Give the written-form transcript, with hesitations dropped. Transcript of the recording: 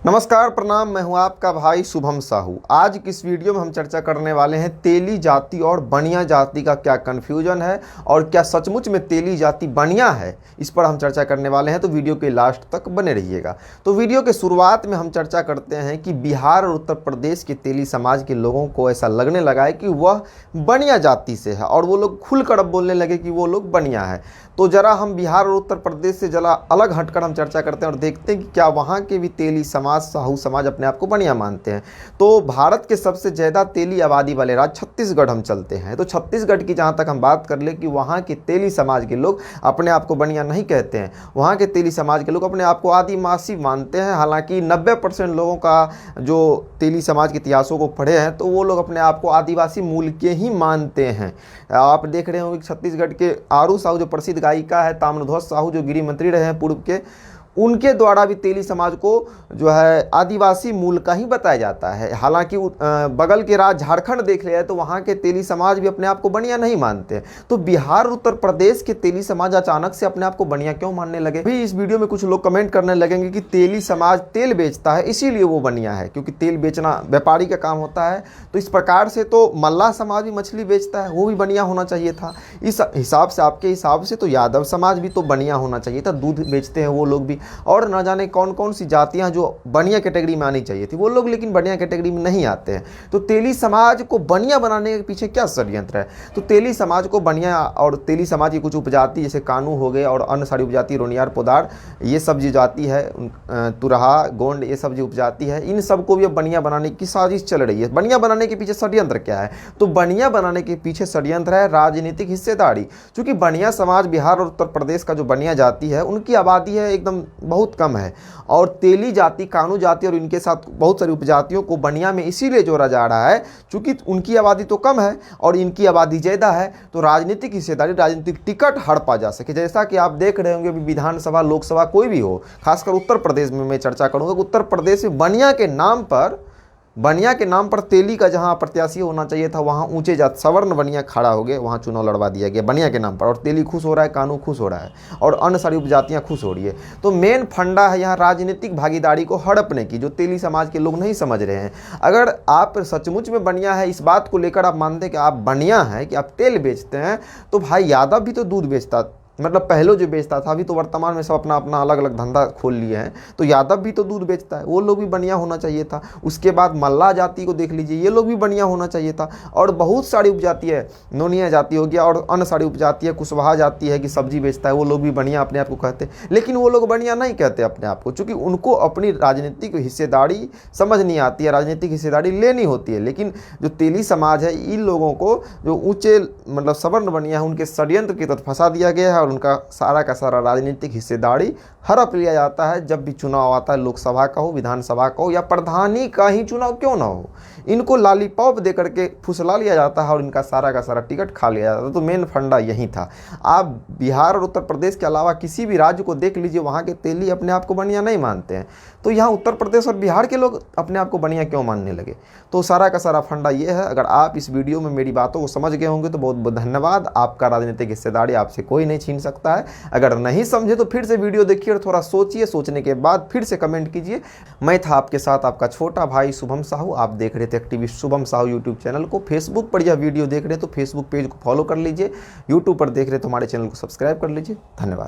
नमस्कार, प्रणाम। मैं हूं आपका भाई शुभम साहू। आज की इस वीडियो में हम चर्चा करने वाले हैं तेली जाति और बनिया जाति का क्या कन्फ्यूजन है और क्या सचमुच में तेली जाति बनिया है, इस पर हम चर्चा करने वाले हैं। तो वीडियो के लास्ट तक बने रहिएगा। तो वीडियो के शुरुआत में हम चर्चा करते हैं कि बिहार और उत्तर प्रदेश के तेली समाज के लोगों को ऐसा लगने लगा है कि वह बनिया जाति से है और वो लोग खुलकर अब बोलने लगे कि वो लोग बनिया है। तो जरा हम बिहार और उत्तर प्रदेश से जरा अलग हटकर हम चर्चा करते हैं और देखते हैं कि क्या वहाँ के भी तेली समाज, साहू समाज अपने आप को बनिया मानते हैं। तो भारत के सबसे ज़्यादा तेली आबादी वाले राज्य छत्तीसगढ़ हम चलते हैं। तो छत्तीसगढ़ की जहाँ तक हम बात कर ले कि वहाँ के तेली समाज के लोग अपने आप को बनिया नहीं कहते हैं। वहाँ के तेली समाज के लोग अपने आप को आदिवासी मानते हैं। हालांकि 90% लोगों का जो तेली समाज के इतिहासों को पढ़े हैं तो वो लोग अपने आप को आदिवासी मूल के ही मानते हैं। आप देख रहे होंगे छत्तीसगढ़ के आरू साहू जो प्रसिद्ध गायिका है, ताम्रध्वज साहू जो गृह मंत्री रहे हैं पूर्व के, उनके द्वारा भी तेली समाज को जो है आदिवासी मूल का ही बताया जाता है। हालांकि बगल के राज्य झारखंड देख लिया तो वहाँ के तेली समाज भी अपने आप को बनिया नहीं मानते। तो बिहार उत्तर प्रदेश के तेली समाज अचानक से अपने आप को बनिया क्यों मानने लगे? भी इस वीडियो में कुछ लोग कमेंट करने लगेंगे कि तेली समाज तेल बेचता है इसीलिए वो बनिया है, क्योंकि तेल बेचना व्यापारी का काम होता है। तो इस प्रकार से तो मल्लाह समाज भी मछली बेचता है, वो भी बनिया होना चाहिए था। इस हिसाब से, आपके हिसाब से तो यादव समाज भी तो बनिया होना चाहिए था, दूध बेचते हैं वो लोग भी। और न जाने कौन कौन सी जातियां जो बनिया कैटेगरी में आनी चाहिए थी वो लोग लेकिन बनिया कैटेगरी में नहीं आते हैं। तो तेली समाज को बनिया बनाने के पीछे क्या षड्यंत्र है? तो तेली समाज को बनिया और तेली समाज की कुछ उपजाति जैसे कानू हो गए और अन्य सारी उपजाति, रोनियार, पोदार, ये सब जो जाति है, तुरहा, गोंड, ये सब जो उपजाति है, इन सबको भी अब बनिया बनाने की साजिश चल रही है। बनिया बनाने के पीछे षड्यंत्र क्या है? तो बनिया बनाने के पीछे षड्यंत्र है राजनीतिक हिस्सेदारी। चूंकि बनिया समाज बिहार और उत्तर प्रदेश का जो बनिया जाति है उनकी आबादी है एकदम बहुत कम है, और तेली जाति, कानू जाति और इनके साथ बहुत सारी उपजातियों को बनिया में इसीलिए जोड़ा जा रहा है क्योंकि उनकी आबादी तो कम है और इनकी आबादी ज़्यादा है। तो राजनीतिक हिस्सेदारी, राजनीतिक टिकट हड़पा जा सके। जैसा कि आप देख रहे होंगे विधानसभा, लोकसभा कोई भी हो, खासकर उत्तर प्रदेश में मैं चर्चा करूँगा कि उत्तर प्रदेश में बनिया के नाम पर तेली का जहां प्रत्याशी होना चाहिए था वहां ऊंचे जात सवर्ण बनिया खड़ा हो गए, वहां चुनाव लड़वा दिया गया बनिया के नाम पर। और तेली खुश हो रहा है, कानू खुश हो रहा है और अन्य सारी उपजातियां खुश हो रही है। तो मेन फंडा है यहाँ राजनीतिक भागीदारी को हड़पने की, जो तेली समाज के लोग नहीं समझ रहे हैं। अगर आप सचमुच में बनिया है, इस बात को लेकर आप मानते हैं कि आप बनिया हैं, कि आप तेल बेचते हैं, तो भाई यादव भी तो दूध बेचता, मतलब पहले जो बेचता था, अभी तो वर्तमान में सब अपना अपना अलग अलग धंधा खोल लिए हैं। तो यादव भी तो दूध बेचता है, वो लोग भी बनिया होना चाहिए था। उसके बाद मल्लाह जाति को देख लीजिए, ये लोग भी बनिया होना चाहिए था। और बहुत सारी उपजाति है, नोनिया जाति हो गया और अन्य सारी उपजाति है, कुशवाहा जाति है कि सब्जी बेचता है, वो लोग भी बनिया अपने आप को कहते हैं। लेकिन वो लोग बनिया नहीं कहते अपने आप को, चूँकि उनको अपनी राजनीतिक हिस्सेदारी समझ नहीं आती है, राजनीतिक हिस्सेदारी लेनी होती है। लेकिन जो तेली समाज है, इन लोगों को जो ऊँचे मतलब सवर्ण बनिया है, उनके षड्यंत्र की तरफ फंसा दिया गया है और उनका सारा का सारा राजनीतिक हिस्सेदारी हड़प लिया जाता है। जब भी चुनाव आता है, लोकसभा का हो, विधानसभा का हो या प्रधानी का ही चुनाव क्यों ना हो, इनको लॉलीपॉप दे करके फुसला लिया जाता है और इनका सारा का सारा टिकट खा लिया जाता है। तो मेन फंडा यही था। आप बिहार और उत्तर प्रदेश के अलावा किसी भी राज्य को देख लीजिए, वहाँ के तेली अपने आप को बनिया नहीं मानते हैं। तो यहाँ उत्तर प्रदेश और बिहार के लोग अपने आप को बनिया क्यों मानने लगे? तो सारा का सारा फंडा ये है। अगर आप इस वीडियो में मेरी बातों को समझ गए होंगे तो बहुत बहुत धन्यवाद। आपका राजनीतिक हिस्सेदारी आपसे कोई नहीं छीन सकता है। अगर नहीं समझे तो फिर से वीडियो देखिए और थोड़ा सोचिए, सोचने के बाद फिर से कमेंट कीजिए। मैं था आपके साथ आपका छोटा भाई शुभम साहू। आप देख रहे थे activist Shubham Sahu YouTube channel को। फेसबुक पर यह वीडियो देख रहे तो फेसबुक पेज को फॉलो कर लीजिए, यूट्यूब पर देख रहे तो हमारे चैनल को सब्सक्राइब कर लीजिए। धन्यवाद।